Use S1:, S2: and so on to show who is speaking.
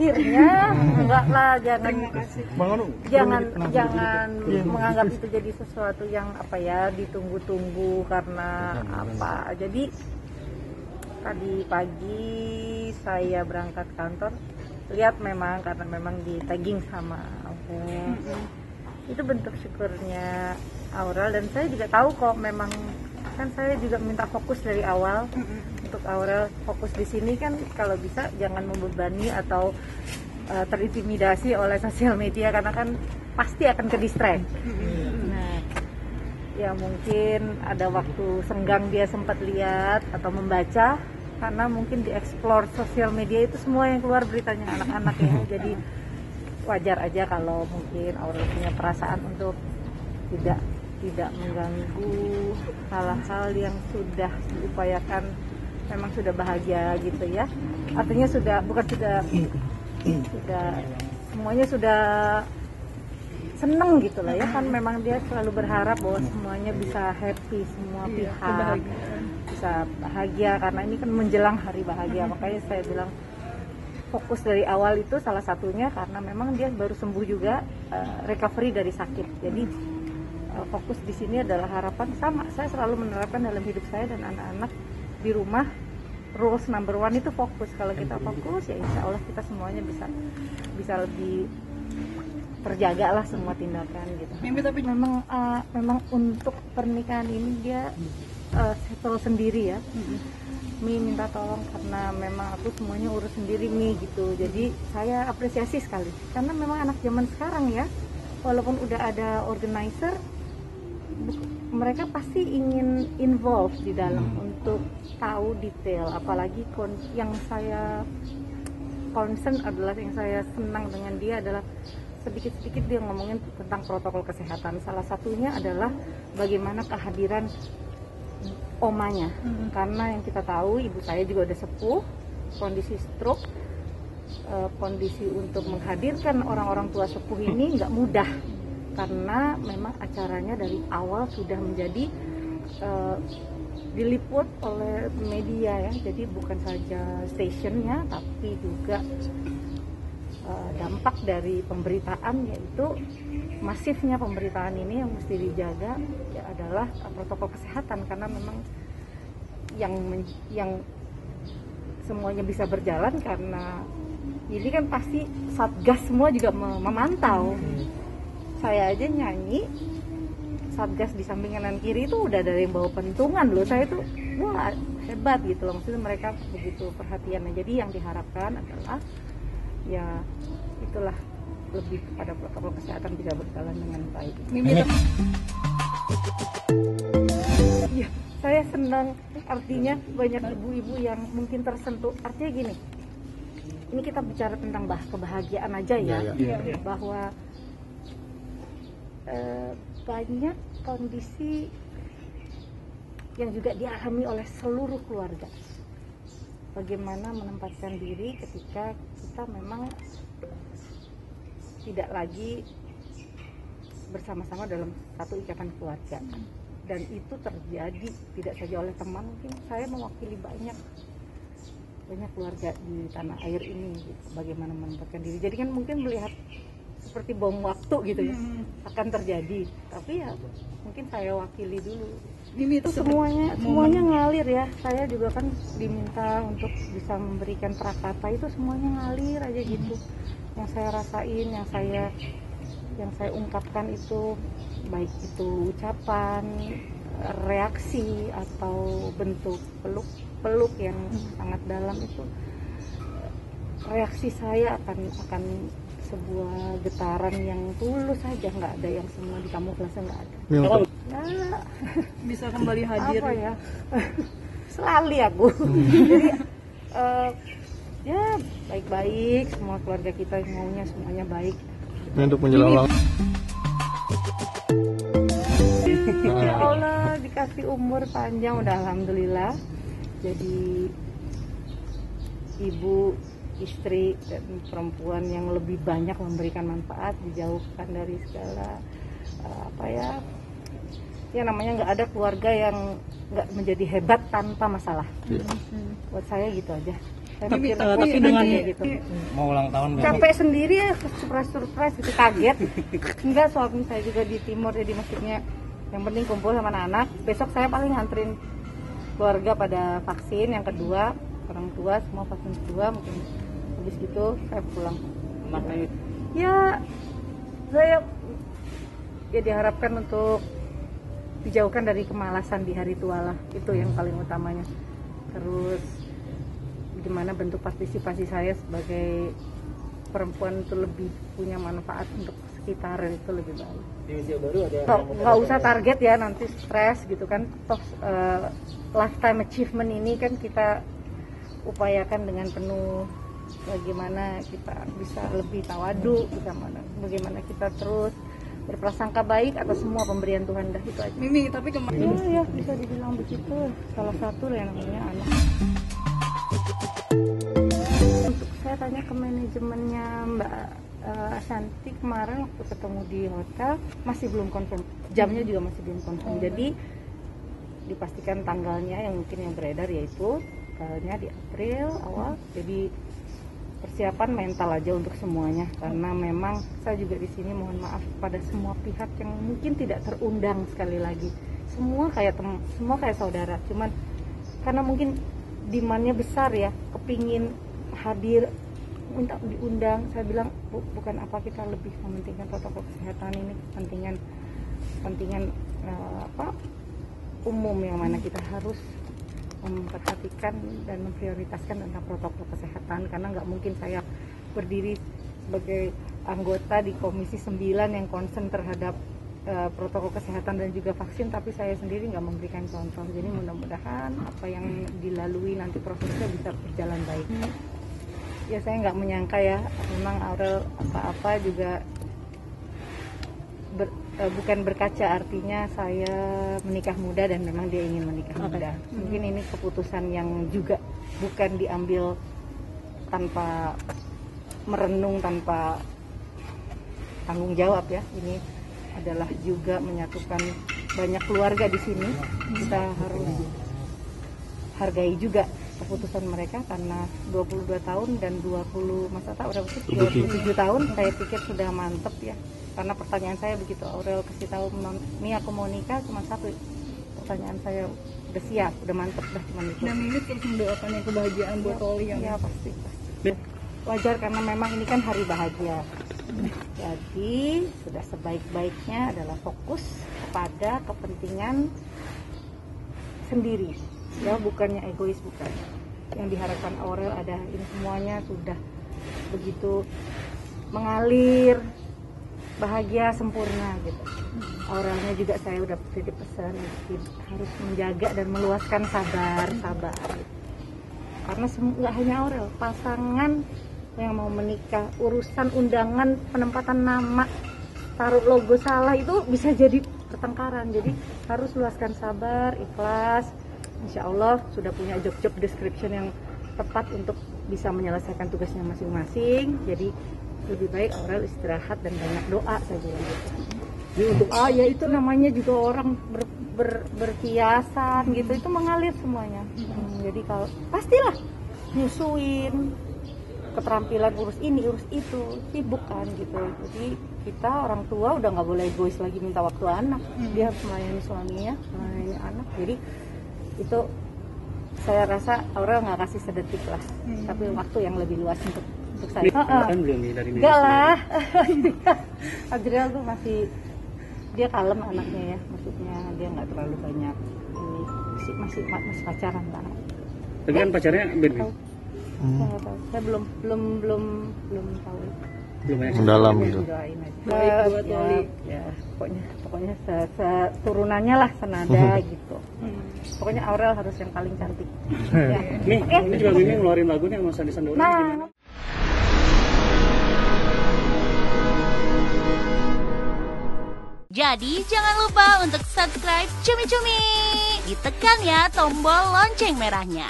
S1: akhirnya enggak lah, jangan
S2: Iya.
S1: menganggap itu jadi sesuatu yang apa ya ditunggu-tunggu karena apa. Jadi tadi pagi saya berangkat kantor, lihat memang karena memang di tagging sama Aurel. Itu bentuk syukurnya Aurel, dan saya juga tahu kok memang kan saya juga minta fokus dari awal untuk Aurel fokus di sini kan, kalau bisa jangan membebani atau terintimidasi oleh sosial media karena kan pasti akan ke distract. Nah, ya mungkin ada waktu senggang dia sempat lihat atau membaca karena mungkin dieksplor sosial media itu semua yang keluar beritanya anak-anak ya. Jadi wajar aja kalau mungkin Aurel punya perasaan untuk tidak mengganggu hal-hal yang sudah diupayakan, memang sudah bahagia gitu ya. Artinya sudah semuanya sudah seneng gitu lah ya kan, memang dia selalu berharap bahwa semuanya bisa happy, semua pihak bisa bahagia karena ini kan menjelang hari bahagia. Makanya saya bilang fokus dari awal itu salah satunya karena memang dia baru sembuh juga, recovery dari sakit. Jadi fokus di sini adalah harapan sama. Saya selalu menerapkan dalam hidup saya dan anak-anak di rumah, rules number one itu fokus. Kalau kita fokus ya insya Allah kita semuanya bisa lebih terjaga lah semua tindakan gitu.
S3: Tapi
S1: Memang untuk pernikahan ini dia settle sendiri ya. Mi minta tolong karena memang aku semuanya urus sendiri Mi gitu. Jadi saya apresiasi sekali karena memang anak zaman sekarang ya, walaupun udah ada organizer, mereka pasti ingin involve di dalam untuk tahu detail. Apalagi yang saya concern adalah, yang saya senang dengan dia adalah sedikit-sedikit dia ngomongin tentang protokol kesehatan. Salah satunya adalah bagaimana kehadiran omanya, karena yang kita tahu ibu saya juga udah sepuh, kondisi stroke, kondisi untuk menghadirkan orang-orang tua sepuh ini nggak mudah karena memang acaranya dari awal sudah menjadi diliput oleh media ya. Jadi bukan saja stationnya tapi juga dampak dari pemberitaan, yaitu masifnya pemberitaan ini yang mesti dijaga ya adalah protokol kesehatan, karena memang yang semuanya bisa berjalan karena ini kan pasti Satgas semua juga memantau. Saya aja nyanyi, Satgas di samping kanan kiri itu udah ada yang bawa pentungan loh. Saya tuh wah hebat gitu loh, maksudnya mereka begitu perhatian. Jadi yang diharapkan adalah ya itulah, lebih kepada protokol kesehatan bisa berjalan dengan baik. Ya, saya senang, artinya banyak ibu-ibu yang mungkin tersentuh. Artinya gini, ini kita bicara tentang kebahagiaan aja ya, bahwa banyak kondisi yang juga dialami oleh seluruh keluarga. Bagaimana menempatkan diri ketika kita memang tidak lagi bersama-sama dalam satu ikatan keluarga, dan itu terjadi tidak saja oleh teman, mungkin saya mewakili banyak keluarga di tanah air ini gitu. Bagaimana menempatkan diri, jadi kan mungkin melihat seperti bom waktu gitu ya, akan terjadi, tapi ya mungkin saya wakili dulu. Itu semuanya ngalir ya. Saya juga kan diminta untuk bisa memberikan prakata, itu semuanya ngalir aja gitu. Yang saya rasain, yang saya ungkapkan itu, baik itu ucapan, reaksi atau bentuk peluk yang sangat dalam, itu reaksi saya akan sebuah getaran yang tulus saja, nggak ada yang semua dikamuflase, nggak ada. Ya,
S3: bisa kembali hadir
S1: apa ya selalu aku. Jadi ya baik-baik, semua keluarga kita maunya semuanya baik.
S2: Ini untuk menjelang
S1: Ya Allah, dikasih umur panjang udah alhamdulillah. Jadi ibu, istri, dan perempuan yang lebih banyak memberikan manfaat, dijauhkan dari segala ya namanya nggak ada keluarga yang nggak menjadi hebat tanpa masalah. Buat saya gitu aja. Saya
S3: Tapi
S1: mikir,
S3: tapi
S1: "Wih,
S3: dengan
S1: nanti," gitu.
S2: Mau ulang tahun besok.
S1: Capek sendiri ya, surprise gitu, kaget. Enggak, suami saya juga di timur, jadi maksudnya yang penting kumpul sama anak-anak. Besok saya paling nganterin keluarga pada vaksin yang kedua, orang tua semua vaksin kedua, mungkin habis gitu saya pulang.
S2: Makanya
S1: Ya, saya ya diharapkan untuk dijauhkan dari kemalasan di hari tua lah, itu yang paling utamanya. Terus gimana bentuk partisipasi saya sebagai perempuan itu lebih punya manfaat untuk sekitar, itu lebih baik.
S2: di usia baru ada
S1: Nggak usah target ya, nanti stres gitu kan. Toh lifetime achievement ini kan kita upayakan dengan penuh. Bagaimana kita bisa lebih tawadu, bagaimana kita terus berprasangka baik atas semua pemberian Tuhan, dah itu aja.
S3: Mimi, tapi kemarin
S1: Ya bisa dibilang begitu, salah satu yang namanya anak. Untuk saya tanya ke manajemennya Mbak Ashanti kemarin waktu ketemu di hotel, masih belum confirm, jamnya juga masih belum confirm. Jadi dipastikan tanggalnya yang mungkin yang beredar yaitu tanggalnya di April awal. Jadi persiapan mental aja untuk semuanya, karena memang saya juga di sini mohon maaf pada semua pihak yang mungkin tidak terundang. Sekali lagi semua kayak saudara, cuman karena mungkin demandnya besar ya, kepingin hadir, minta diundang. Saya bilang bukan apa, kita lebih mementingkan protokol kesehatan ini, kepentingan umum yang mana kita harus memperhatikan dan memprioritaskan tentang protokol kesehatan, karena nggak mungkin saya berdiri sebagai anggota di Komisi 9 yang concern terhadap protokol kesehatan dan juga vaksin, tapi saya sendiri nggak memberikan contoh. Jadi mudah-mudahan apa yang dilalui nanti prosesnya bisa berjalan baik. Ya saya nggak menyangka ya, memang Aurel apa-apa juga bukan berkaca, artinya saya menikah muda dan memang dia ingin menikah muda. Mungkin ini keputusan yang juga bukan diambil tanpa merenung, tanpa tanggung jawab ya. Ini adalah juga menyatukan banyak keluarga di sini. Kita harus hargai juga keputusan mereka, karena 22 tahun dan 27 tahun saya pikir sudah mantep ya. Karena pertanyaan saya begitu Aurel kasih tahu Mi aku mau nikah, cuma satu pertanyaan saya, udah siap, udah mantep dah, cuma itu.
S3: dan Mimi terus mendoakan yang kebahagiaan buat Oli yang
S1: Ya pasti. Wajar karena memang ini kan hari bahagia. Jadi sudah sebaik-baiknya adalah fokus kepada kepentingan sendiri, ya bukannya egois, bukan. Yang diharapkan Aurel ada ini semuanya sudah begitu mengalir, bahagia sempurna gitu. Aurelnya juga saya udah titip pesan harus menjaga dan meluaskan sabar gitu. Karena nggak hanya Aurel, pasangan yang mau menikah, urusan undangan, penempatan nama, taruh logo salah itu bisa jadi pertengkaran. Jadi harus luaskan sabar, ikhlas. Insya Allah sudah punya job description yang tepat untuk bisa menyelesaikan tugasnya masing-masing. Jadi lebih baik Aurel istirahat dan banyak doa, saya bilang gitu. Jadi untuk ya itu namanya juga orang berhiasan gitu, itu mengalir semuanya. Jadi kalau pastilah nyusuin, keterampilan urus ini urus itu, sibuk kan gitu. Jadi kita orang tua udah nggak boleh egois lagi minta waktu anak. Dia harus melayani suaminya, melayani anak. Jadi itu saya rasa Aurel nggak kasih sedetik lah, tapi waktu yang lebih luas untuk saya.
S2: Kan belum nih dari
S1: Enggak lah. Adriel tuh masih, dia kalem anaknya ya, maksudnya dia nggak terlalu banyak ini, masih pacaran lah.
S2: Tapi kan pacarnya Ben.
S1: Tahu. Saya nggak tahu. Saya belum tahu.
S2: Belum banyak.
S4: Mendalam gitu.
S1: Doain aja.
S3: Baik buat Oli.
S1: Ya, pokoknya seturunannya lah senada gitu. Pokoknya Aurel harus yang paling cantik. Ya.
S2: Ini juga Mimi ngeluarin lagunya sama Sandy Sandoro.
S1: Nah,
S5: jadi jangan lupa untuk subscribe Cumi Cumi. Ditekan ya tombol lonceng merahnya.